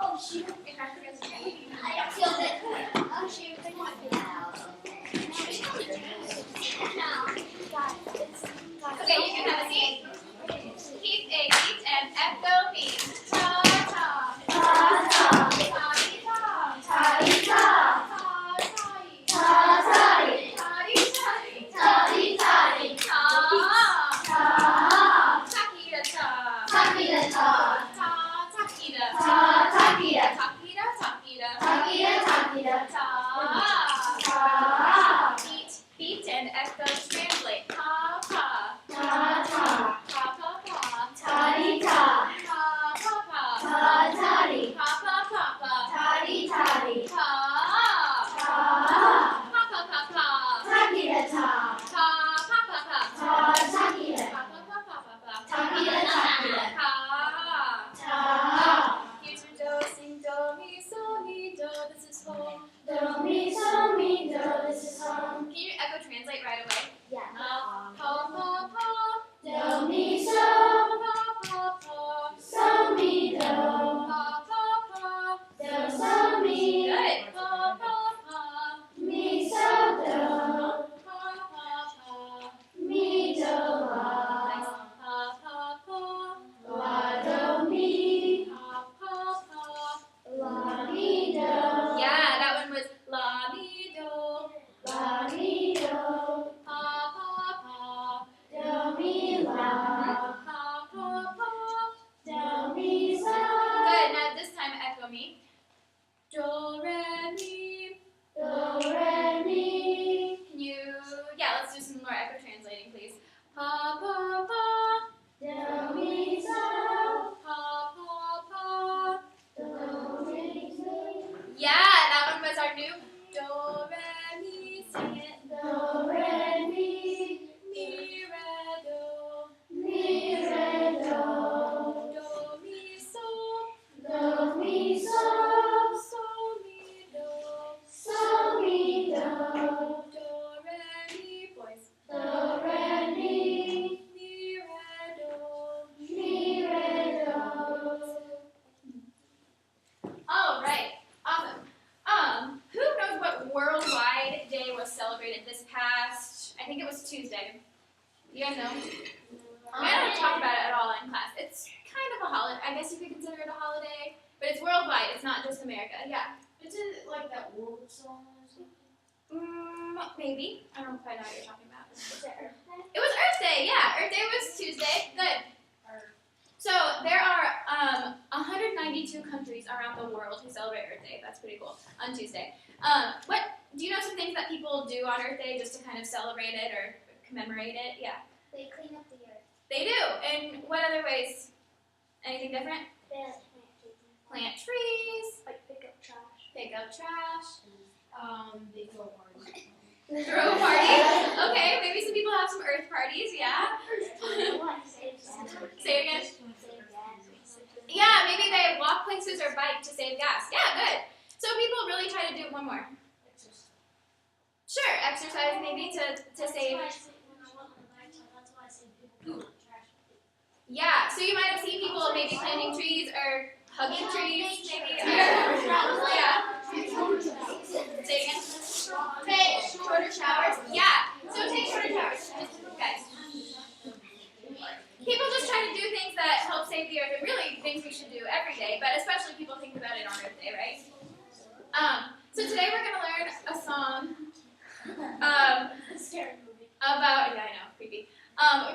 Oh, shoot. I feel it. Oh, shoot. Okay, you can have a seat. Keep a seat and echo me. Ta ta. Ta ta. Toddy ta. Toddy ta. Toddy. Toddy. Toddy toddy. Toddy toddy. Ta. Ta. Takita ta. Takita ta. Ta. Takita. Ta. Takita. Takita. Takita. Takita. Takita. Ta. Ta. Beat and echo translate. Ta pa. Ta ta. Ta pa pa. Toddy ta. Ta pa pa. Ta toddy. Pa pa pa pa. Toddy toddy. Ta. Ta. Pa pa pa pa. Takita ta. Ta pa pa pa. Ta takita. Pa pa pa pa pa pa. Takita takita. Ta. Ta. Here's your do, sing do, mi, so, mi, do. This is home. Do, mi, so, mi, do. This is home. Can you echo translate right away? Yeah. Pa pa pa. Do, mi, so. Pa pa pa. So, mi, do. Pa pa pa. Do, so, mi. Good. Pa pa pa. Mi, so, do. Pa pa pa. Mi, do, la. Nice. Pa pa pa. La, do, mi. Pa pa pa. La, mi, do. Yeah, that one was la, mi, do. La, mi, do. Pa pa pa. Do, mi, la. Pa pa pa. Do, mi, so. Good. Now this time echo me. Do, re, mi. Do, re, mi. Can you? Yeah, let's do some more echo translating, please. Pa pa pa. Do, mi, so. Pa pa pa. Do, mi, so. Yeah, that one was our new do, re, mi. Sing it. Do, re, mi. Mi, re, do. Mi, re, do. Do, mi, so. Do, mi, so. So, mi, do. So, mi, do. Do, re, mi, boys. Do, re, mi. Mi, re, do. Mi, re, do. All right. Awesome. Who knows what Worldwide Day was celebrated this past, I think it was Tuesday. You guys know? I don't talk about it at all in class. It's kind of a holiday. I guess you could consider it a holiday, but it's worldwide. It's not just America. Yeah. Isn't it like that world song or something? Maybe. I don't quite know what you're talking about. Is it Earth Day? It was Earth Day. Yeah, Earth Day was Tuesday. Good. So there are 192 countries around the world who celebrate Earth Day. That's pretty cool. On Tuesday. What do you know? Some things that people do on Earth Day just to kind of celebrate it or commemorate it? Yeah. They clean up the earth. They do. And what other ways? Anything different? They Plant trees. like pick up trash. Pick up trash. They throw parties. Throw a party. Okay, maybe some people have some Earth parties. Yeah. Say it again. Yeah, maybe they walk places or bike to save gas. Yeah, good. So people really try to do one more. Sure, exercise maybe to save. Yeah, so you might have seen people maybe planting trees or hugging trees, maybe. Yeah. Say it again. Take shorter showers. Yeah, so take shorter showers. Guys. People just try to do things that help save the earth, and really things we should do every day, but especially people think about it on Earth Day, right? So today we're going to learn a song about, yeah, I know, creepy.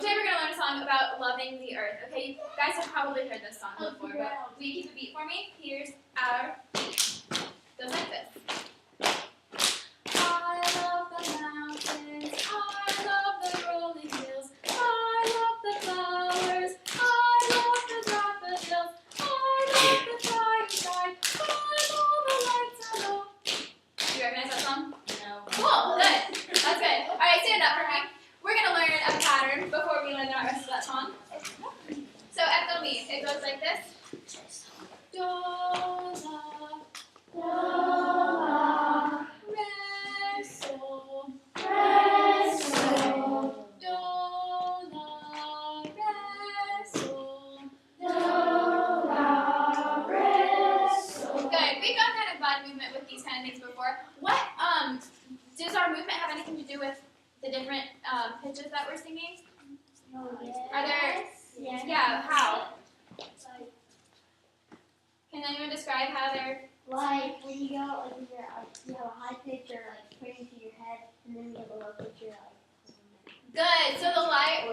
Today we're going to learn a song about loving the earth. Okay, you guys have probably heard this song before, but will you keep a beat for me? Here's our beat. Goes like this. I love the mountains, I love the rolling hills, I love the flowers, I love the daffodils, I love the bright sky, I love the lights below. Do you recognize that song? No. Cool, good. That's good. Alright, stand up for me. We're going to learn a pattern before we learn the rest of that song. So echo me. It goes like this. Do, la, do, la. do with the different pitches that we're singing? Yes. Are there? Yes. Yeah. How? Can anyone describe how they're? Like when you go, like when you're, you have a high pitch or like putting to your head, and then you have a low pitch, you're like. Good. So the higher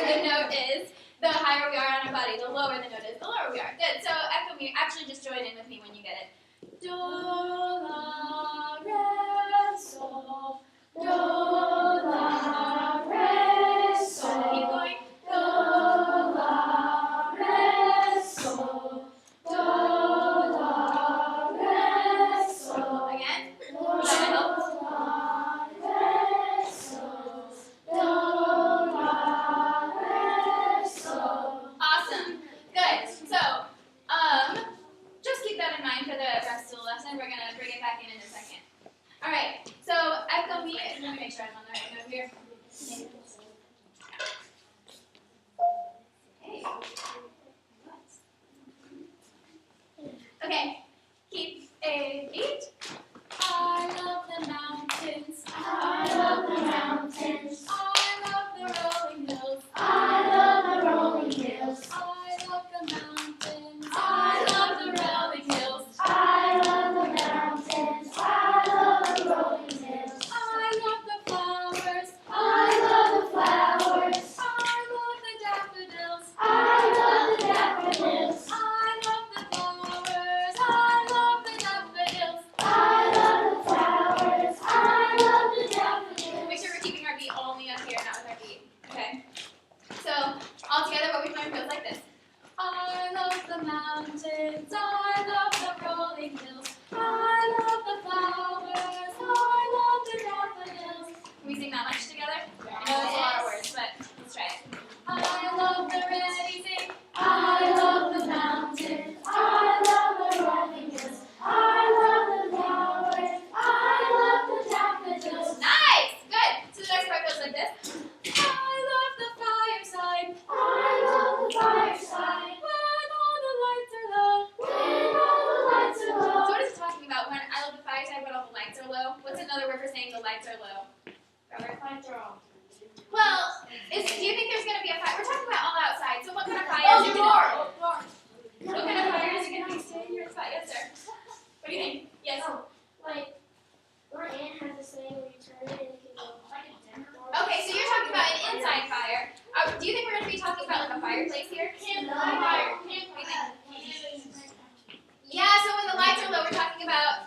the note is, the higher we are on our body. The lower the note is, the lower we are. Good. So echo me. Actually, just join in with me when you get it. Do, la, re, sol. Do, la, re, sol. Keep going. Do, la, re, sol. Do, la, re, sol. Again. Does that help? Awesome. Good. So, just keep that in mind for the rest of the lesson. We're going to bring it back in a second. All right. So, echo me. Let me make sure I'm on the right note here. Okay. Keep a beat. I love the mountains. I love the mountains. I love the rolling hills. I love the rolling hills. I love the mountains. I love the rolling hills. I love the mountains. I love the rolling hills. I love the flowers. I love the flowers. I love the daffodils. I love the daffodils. I love the flowers. I love the daffodils. I love the flowers. I love the daffodils. Make sure we're keeping our beat only up here, not with our feet. Okay? So, all together, what we learned goes like this. I love the mountains. I love the rolling hills. I love the flowers. I love the daffodils. Can we sing that much together? I know it's a lot of words, but let's try it. I love the ready sing. I love the mountains. I love the rolling hills. I love the flowers. I love the daffodils. Nice! Good. So the next part goes like this. I love the fireside. I love the fireside. When all the lights are low. When all the lights are low. So what is it talking about? When I love the fireside, when all the lights are low? What's another word for saying the lights are low? Lights are off. Well, do you think there's going to be a fire? We're talking about all outside. So what kind of fire is it going to be? What kind of fire is it going to be? Stay in your spot. Yes, sir. What do you think? Yes. Like, our aunt has this thing where you turn it and it can go like a dinner. Okay, so you're talking about an inside fire. Do you think we're going to be talking about like a fireplace here? Campfire. Yeah, so when the lights are low, we're talking about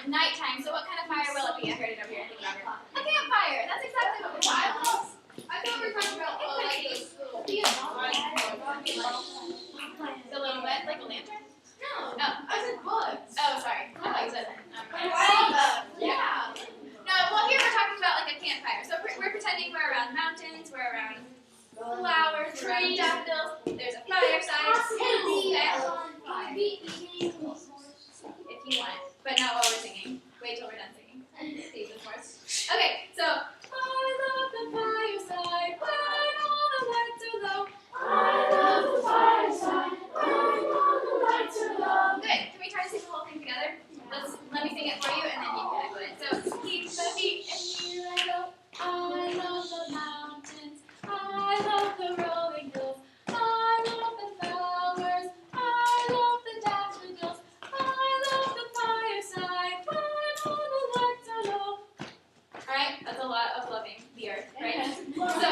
nighttime. So what kind of fire will it be? I heard it over here. Think about it. A campfire. That's exactly what we're talking about. I thought we were talking about like those. The little what? Like a lantern? No. No. I said bullets. Oh, sorry. I thought you said that. Yeah. No, well here we're talking about like a campfire. So we're pretending we're around mountains, we're around flowers, we're around daffodils. There's a fireside. If you want, but not while we're singing. Wait till we're done singing. Save this for us. Okay, so I love the fireside when all the lights are low. I love the fireside when all the lights are low. Good. Can we try to sing the whole thing together? Let me sing it for you, and then you can echo it. So keep the beat, and here I go. I love the mountains. I love the rolling hills. I love the flowers. I love the daffodils. I love the fireside when all the lights are low. Alright, that's a lot of loving the earth, right? So,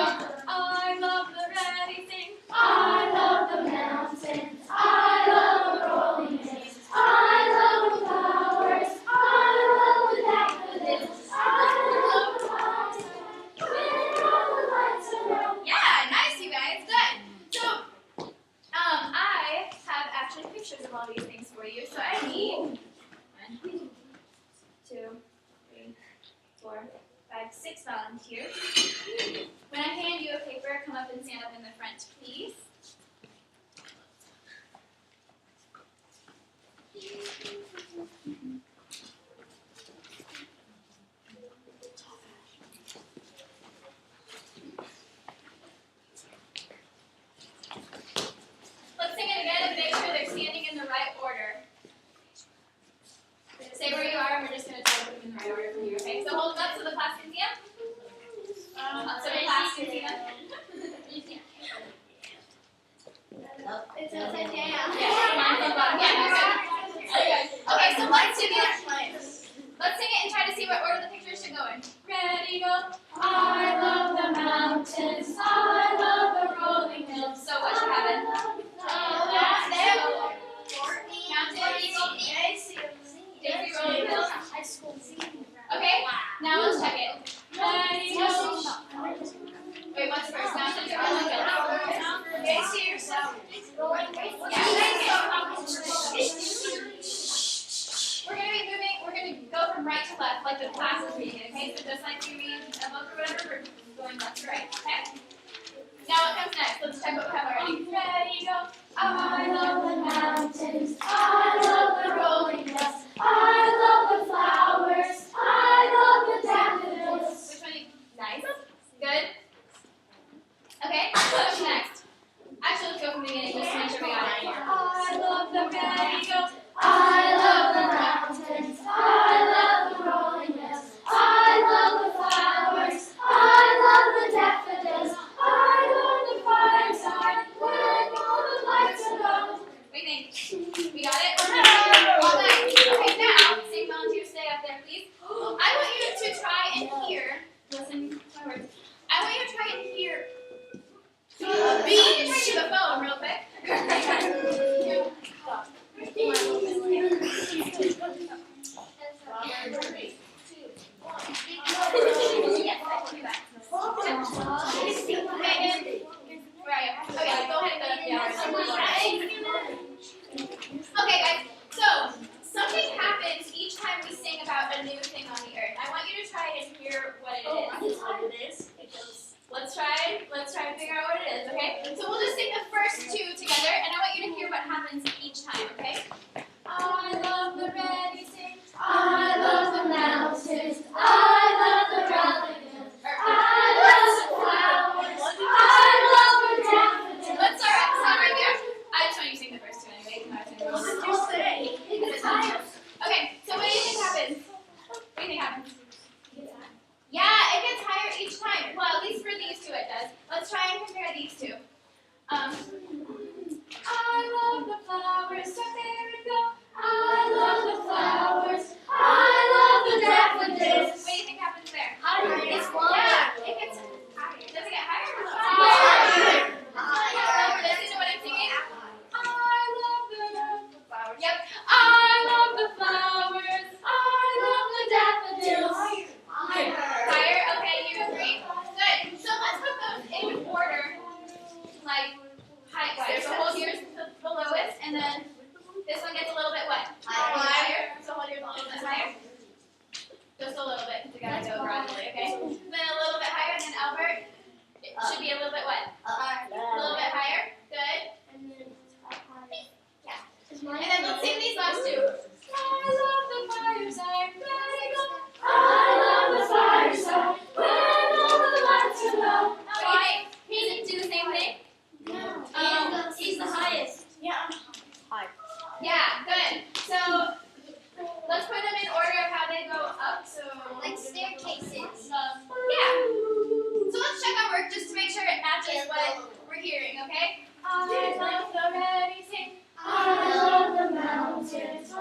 I love the ready sing. I love the mountains. I love the rolling hills. I love the flowers. I love the daffodils. I love the fireside when all the lights are low. Yeah, nice, you guys. Good. So, I have actually pictures of all these things for you. So I need 1, 2, 3, 4, 5, 6 volunteers. When I hand you a paper, come up and stand up in the front, please. Let's sing it again and make sure they're standing in the right order. Say where you are, and we're just going to try to put them in the right order for you, okay? So hold them up so the class can see. Okay, so let's sing it. Let's sing it and try to see what order the pictures should go in. Ready, go. I love the mountains. I love the rolling hills. So what should happen? Daisy rolling hills. Okay, now let's check it. Ready, go. Wait, what's first? Mountains or rolling hills? We're going to be moving, we're going to go from right to left, like the class is reading, okay? So just like you read a book or whatever, we're going left to right, okay? Now what comes next? Let's check what we have already. Ready, go. I love the mountains, I love the rolling hills, I love the flowers, I love the daffodils. Which one? Nice. Good. Okay, what's next? Actually, let's go from the beginning just to make sure we got it. I love the ready, go. I love the mountains, I love the rolling hills, I love the flowers, I love the daffodils, I love the fireside when all the lights are low. What do you think? We got it? All right. Okay, now, sing volunteers, stay up there, please. I want you to try and hear, listen to my words, I want you to try and hear, you can try to do the phone real quick. Okay, guys, so something happens each time we sing about a new thing on the earth. I want you to try and hear what it is. Let's try and figure out what it is, okay? So we'll just sing the first two together, and I want you to hear what happens each time, okay? I love the ready sing. I love the mountains. I love the rolling hills. I love the flowers. I love the daffodils. Let's start right there. I just want you to sing the first two anyway. Okay, so what do you think happens? What do you think happens? Yeah, it gets higher each time. Well, at least for these two it does. Let's try and compare these two. I love the flowers, so there we go. I love the flowers. I love the daffodils. What do you think happens there? Higher. Yeah, it gets higher. Does it get higher? Higher. Listen to what I'm singing. I love the flowers. Yep. I love the flowers. I love the daffodils. Higher. Okay, you agree? Good. So let's put those in order, like height-wise. So hold yours the lowest, and then this one gets a little bit what? Higher. So hold yours a little bit higher. Just a little bit, because we gotta go gradually, okay? Then a little bit higher, and then Albert, it should be a little bit what? A little bit higher. Good. Yeah. And then let's sing these last two. I love the fireside. I love the fireside. When all the lights are low. Okay, he didn't do the same thing. He's the highest. Yeah. High. Yeah, good. So let's put them in order of how they go up. So like staircases. Yeah. So let's check our work just to make sure it matches what we're hearing. Okay. I love the ready sing. I love the mountains. I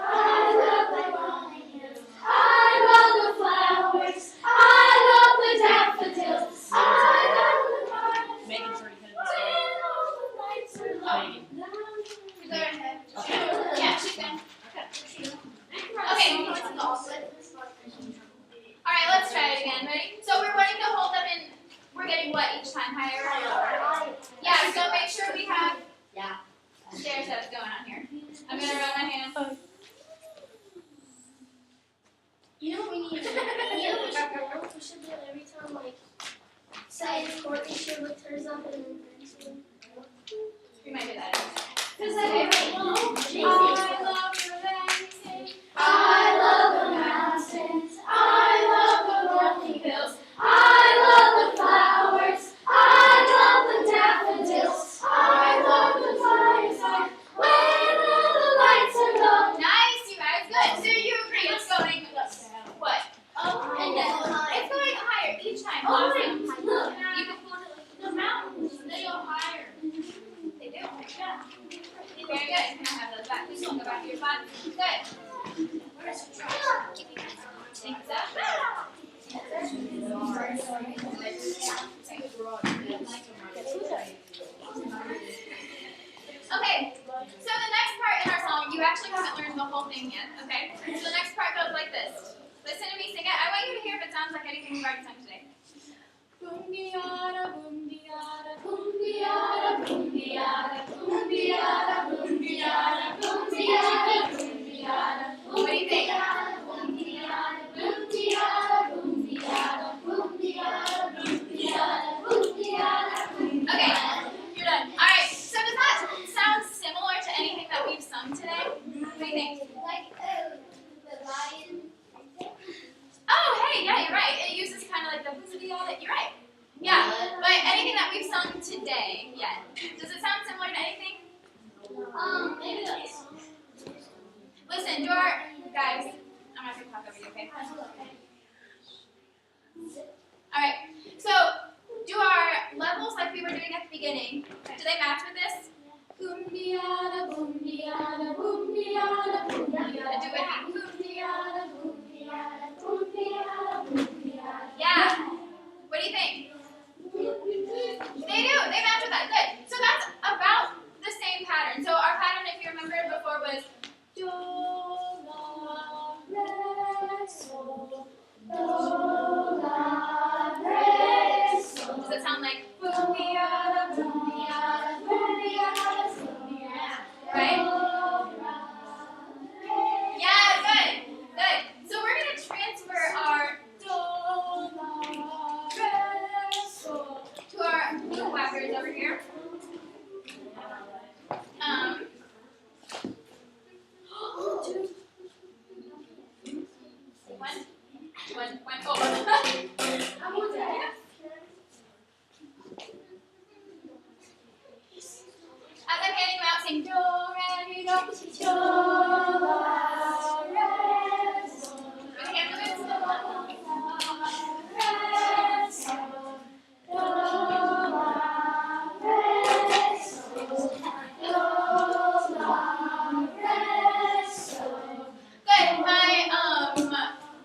love the rolling hills. I love the flowers. I love the daffodils. I love the flowers. Megan's already headed this way. Megan. You go ahead. Okay. Yeah, she's good. Okay. Alright, let's try it again. Ready? So we're wanting to hold them in, we're getting what each time? Higher or lower? Yeah, so make sure we have Good. Think so. Okay, so the next part in our song, you actually haven't learned the whole thing yet, okay? So the next part goes like this. Listen to me sing it. I want you to hear if it sounds like anything you've already sung today. Boom-diada, boom-diada, boom-diada, boom-diada, boom-diada, boom-diada, boom-diada, boom-diada. What do you think? Okay, you're done. All right, so does that sound similar to anything that we've sung today? What do you think? Like the lion. Oh, hey, yeah, you're right. It uses kind of like the boom-diada. You're right. Yeah, but anything that we've sung today yet? Does it sound similar to anything? Maybe that's. Listen, do our guys. I'm not gonna talk over you, okay? All right. So, do our levels like we were doing at the beginning? Do they match with this? Boom-diada, boom-diada, boom-diada, boom-diada. Do it. Boom-diada, boom-diada, boom-diada, boom-diada. Yeah. What do you think? They do. They match with that. Good. So that's about the same pattern. So our pattern, if you remember before, was do, la, re, sol, do, la, re, sol. Does it sound like boom-diada, boom-diada, boom-diada, boom-diada? Right? Yeah, good. Good. So we're going to transfer our do, la, re, sol to our blue whackers over here. One. Oh. As I'm handing them out, sing do, re, mi, do, si, do, la, re, sol. With hand movements. Re, sol, do, la, re, sol, do, la, re, sol. Good. My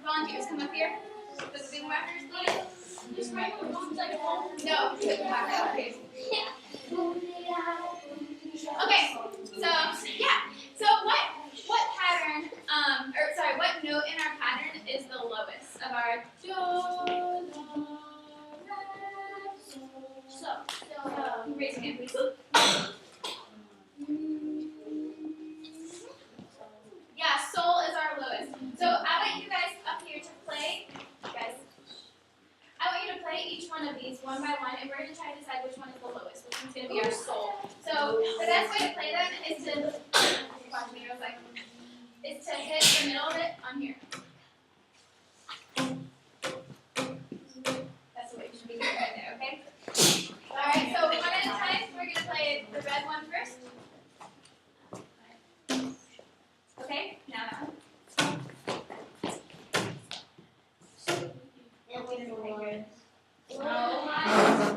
volunteers come up here. The boom whackers, please. Just right here. No, okay. Okay, so yeah. So what pattern, what note in our pattern is the lowest of our do, la, re, sol? So raise your hand, please. Yeah, sol is our lowest. So I want you guys up here to play, guys. I want you to play each one of these one by one, and we're going to try to decide which one is the lowest, which one's going to be our sol. So the best way to play them is to, watch me, is to hit the middle of it on here. That's the way it should be right there, okay? Alright, so one at a time, we're going to play the red one first. Okay, now that one.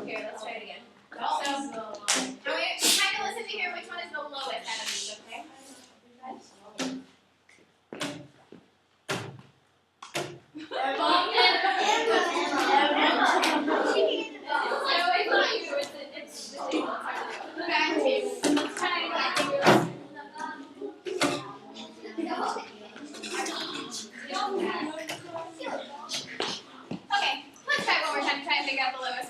Here, let's try it again. So, I want you to kind of listen to hear which one is the lowest out of these, okay? Okay, let's try one more time to try and figure out the lowest.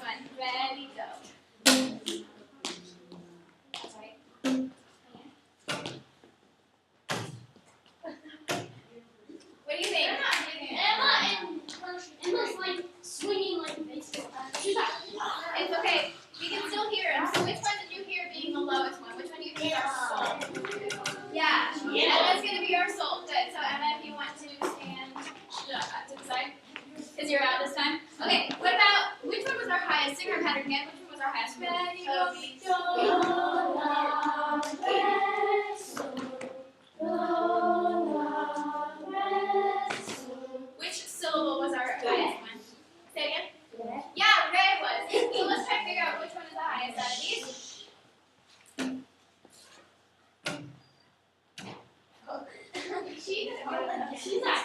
She's not.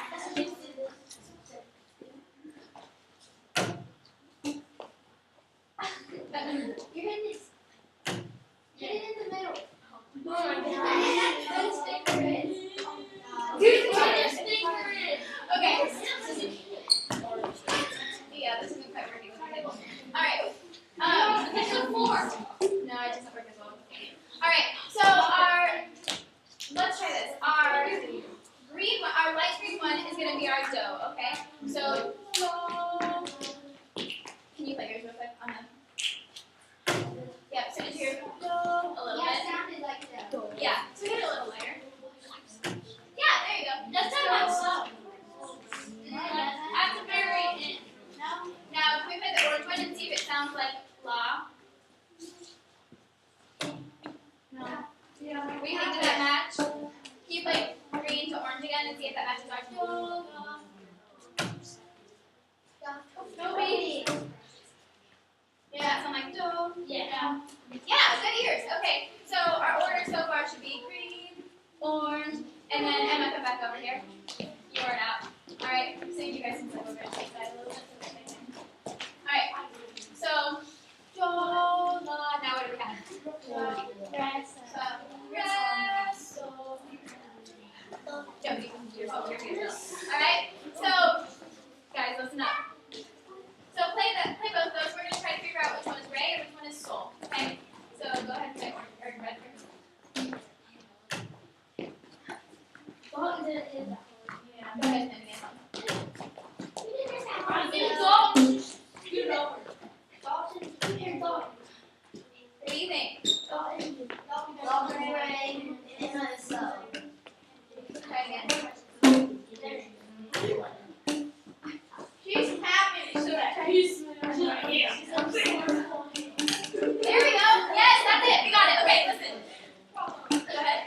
You're in this. Get it in the middle. Oh my God. Don't stick her in. Dude, don't stick her in. Okay. Yeah, this isn't quite working with the table. Alright. This is 4. No, it doesn't work as well. Alright, so let's try this. Our light green one is going to be our do, okay? So, do. Can you play yours real quick on the? Yep, so just your do a little Yeah, it bit. sounded like that. Yeah, so get it a little lighter. Yeah, there you go. That's not much. At the very end. No? Now, can we play the orange one and see if it sounds like la? No. Yeah. What do you think? Did that match? Can you play green to orange again and see if that matches our do? Do, baby. Yeah, that sound like do. Yeah. Yeah, good ears. Okay, so our order so far should be green, orange, and then Emma, come back over here. You are out. All right, so you guys can step over and take that a little bit. All right, so do, la. Now what do we have? So, re, so. All right, so guys, listen up. So play both of those. We're gonna try to figure out which one is re and which one is sol. Okay, so go ahead and play orange or red first. What is it? Go ahead and name What do you think? Try again. She's happy. There we go. Yes, that's it. We got it. Okay, listen. Go ahead.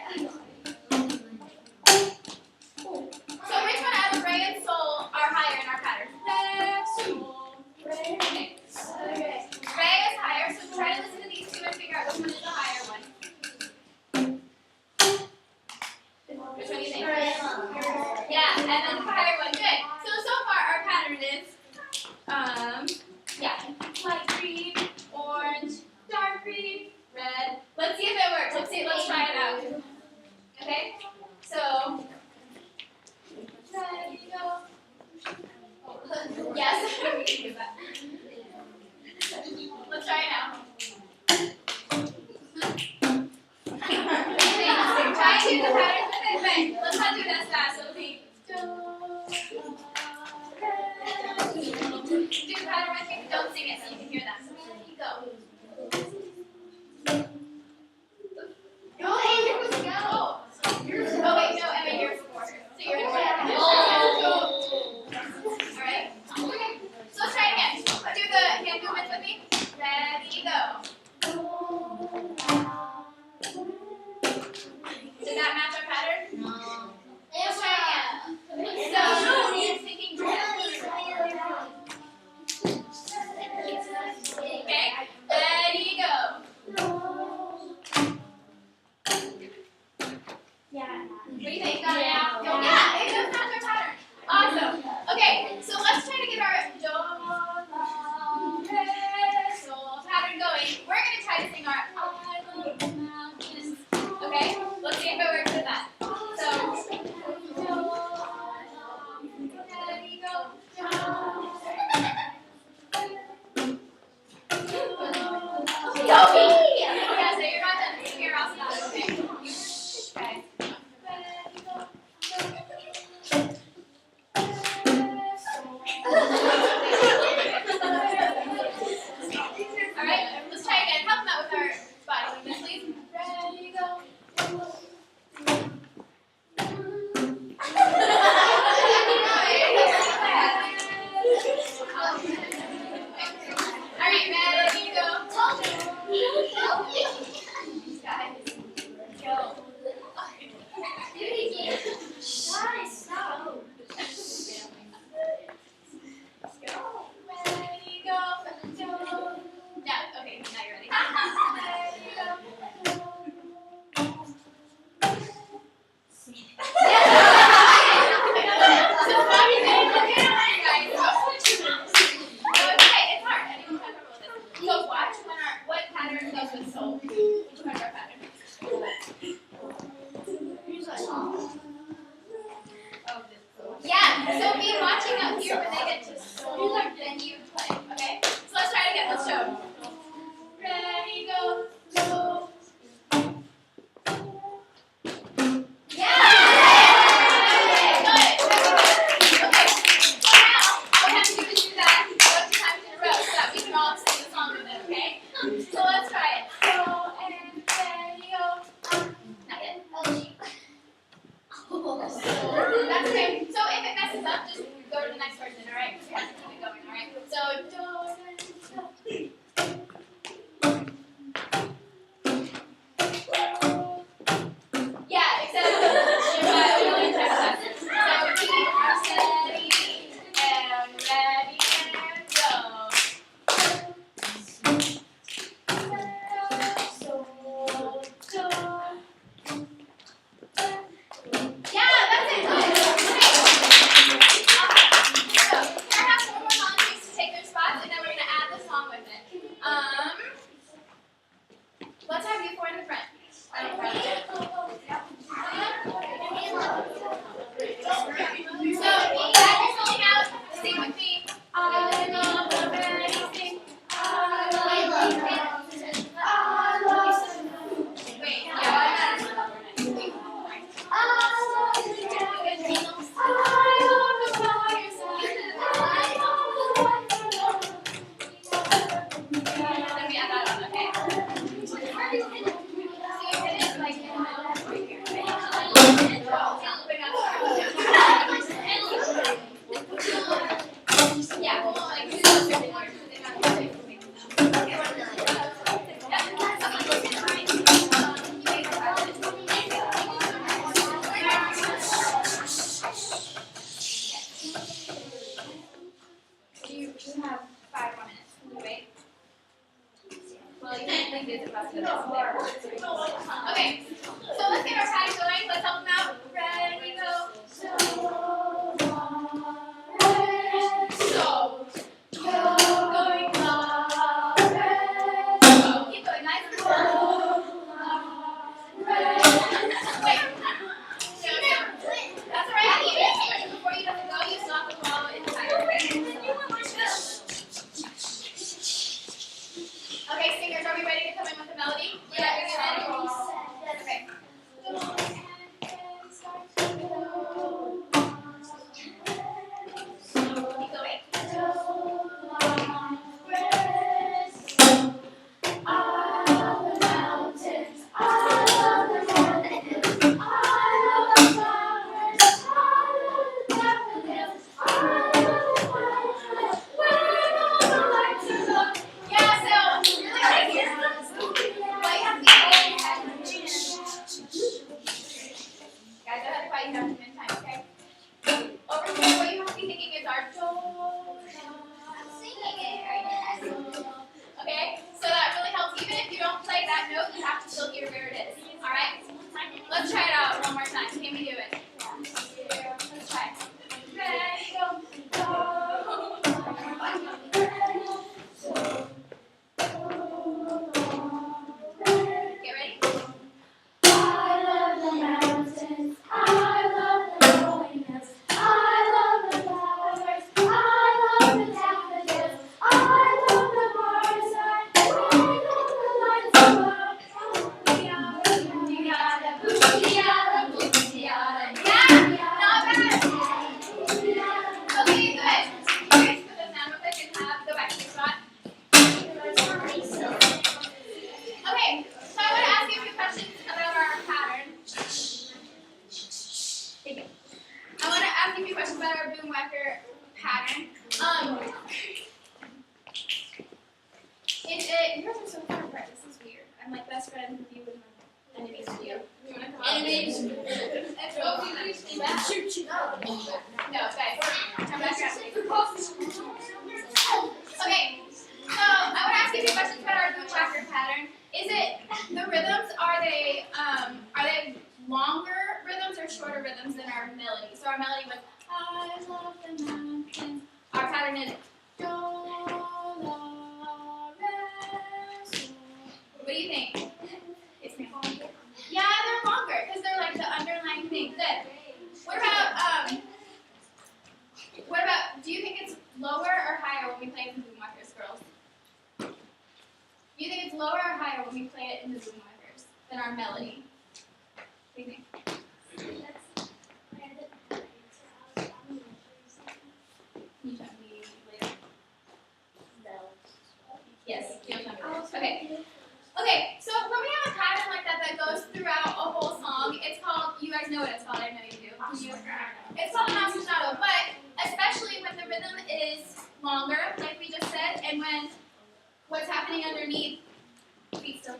have you four in the front. I don't have it. So that is filling out. Sing with me. I love anything. I love mountains. I love. Wait, yeah. You have 5 more minutes. Can you wait? Well, you can't think this about it. Okay, so let's get our pattern going. Let's help them out. Ready, go. So, going keep going, nice and slow. Wait. That's all right. Even before you have to go, you still have to follow in time. Okay, singers, are we ready to come in with the melody? Yeah, are you ready? Okay. Keep going. Guys, I have to fight you down 10 times, okay? Over here, what you have to be thinking is our do. I'm singing it right now. Okay? So that really helps. Even if you don't play that note, you have to still hear where it is. Alright? Let's try it out one more time. Can we do it? Let's try it. Ready, go. Get ready? I love the mountains. I love the rolling hills. I love the flowers. I love the daffodils. I love the fireside. I love the lights above. Booyah, booyah, booyah. Yeah, not bad. Okay, good. Okay, so this now, real quick, and go back to the spot. Okay, so I want to ask you a few questions about our pattern. Thank you. I want to ask you a few questions about our boom whacker pattern. You guys are so far apart. This is weird. I'm like best friends with you and enemies with you. You want to come up? Enemies. No, guys. Come back around. Okay. So I want to ask you a few questions about our boom whacker pattern. Is it the rhythms? Are they longer rhythms or shorter rhythms than our melody? So our melody was I love the mountains. Our pattern is do la re sol. What do you think? It's me. Yeah, they're longer because they're like the underlying thing. Good. What about? Do you think it's lower or higher when we play it in the boom whackers, girls? Do you think it's lower or higher when we play it in the boom whackers than our melody? What do you think? Can you tell me later? Yes, you'll tell me later. Okay. Okay, so when we have a pattern like that that goes throughout a whole song, it's called, you guys know what it's called, I know you do. It's called an ostinato, but especially when the rhythm is longer, like we just said, and when what's happening underneath, feet still,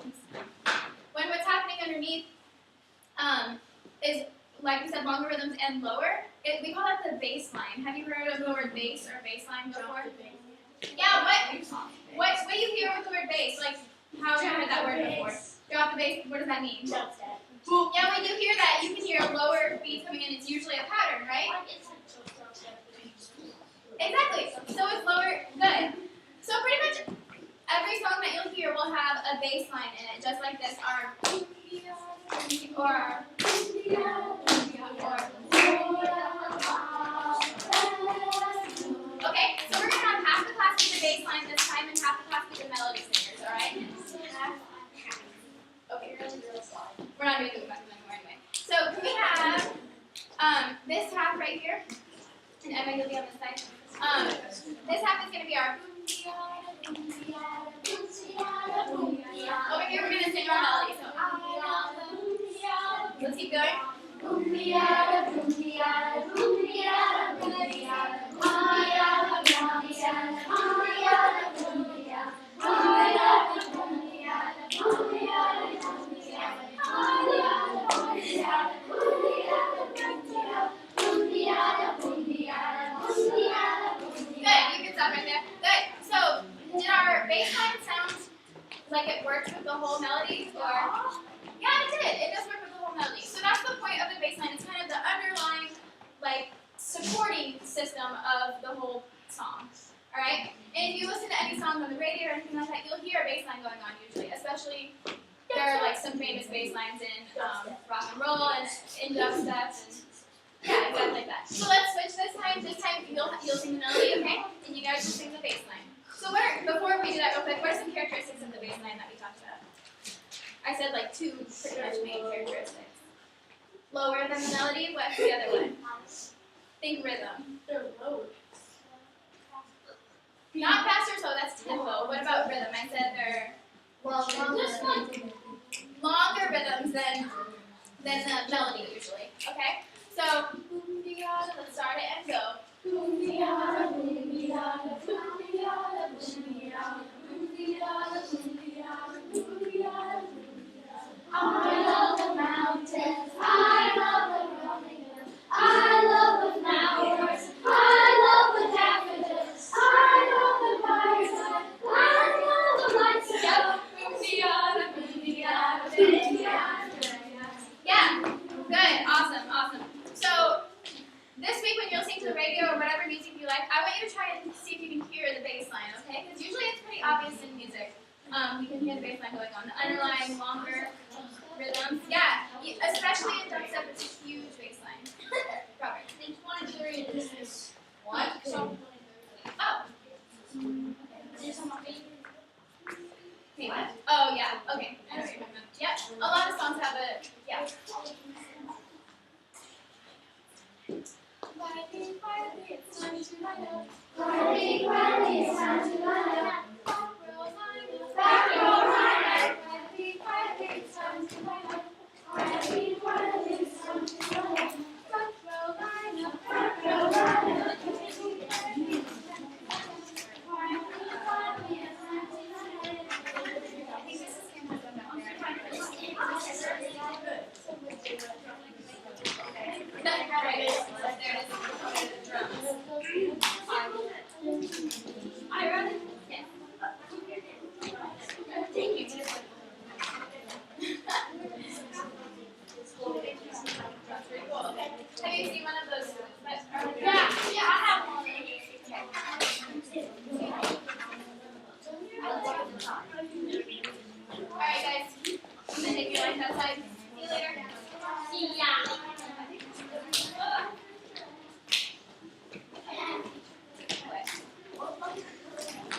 when what's happening underneath is, like we said, longer rhythms and lower, we call that the bass line. Have you heard of the word bass or bass line before? Yeah, what do you hear with the word bass? Like, how have you heard that word before? Drop the bass, what does that mean? Yeah, when you hear that, you can hear a lower beat coming in. It's usually a pattern, right? Exactly. So it's lower. Good. So pretty much every song that you'll hear will have a bass line in it, just like this. Our or okay, so we're gonna have half the class be the bass line this time and half the class be the melody singers, alright? Okay, we're not doing the back anymore anyway. So can we have this half right here? And Emma, you'll be on this side. This half is gonna be our over here we're gonna sing our melody. So let's keep going. Good, you can stop right there. Good. So, did our bass line sound like it worked with the whole melody? Or yeah, it did. It does work with the whole melody. So that's the point of the bass line. It's kind of the underlying, like, supporting system of the whole song. Alright? And if you listen to any songs on the radio or anything like that, you'll hear a bass line going on usually. Especially, there are like some famous bass lines in rock and roll and in dubstep and yeah, exactly like that. So let's switch this time. This time you'll sing the melody, okay? And you guys will sing the bass line. So before we do that real quick, what are some characteristics of the bass line that we talked about? I said like two pretty much main characteristics. Lower than the melody, what's the other one? Think rhythm. They're low. Not fast or slow, that's tempo. What about rhythm? I said they're longer rhythms than the melody usually. Okay? So, let's start it and go. I love the mountains, I love the rolling hills, I love the flowers, I love the daffodils, I love the firelight, I love the lights of Yeah, good, awesome. So, this week when you'll sing to the radio or whatever music you like, I want you to try and see if you can hear the bass line, okay? Because usually it's pretty obvious in music. You can hear the bass line going on. The underlying longer rhythms. Yeah, especially in dubstep, it's a huge bass line. Robert. In 23, this is What? Oh. Wait, what? Oh, yeah, okay. I know what you're talking about. Yep, a lot of songs have a, yeah. Quietly, it's time to light up. Quietly, it's time to light up. Back row line. Quietly, it's time to light up. Quietly, it's time to light up. Front row line up. Front row line up. Quietly, it's time to light up. I think this is Kim has done that one. No, right. There it is. Drums. I wrote it. Yeah. Thank you. That's pretty cool. Okay. Have you seen one of those? Yeah, I have one. Alright guys, I'm gonna take your lights outside. See you later. Yeah.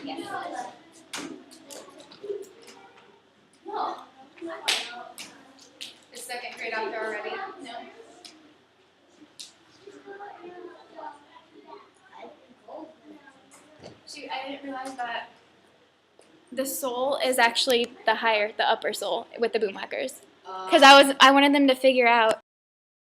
Yes. No. Is second grade out there already? No. Shoot, I didn't realize that the sole is actually the upper sole with the boom whackers. Because I wanted them to figure out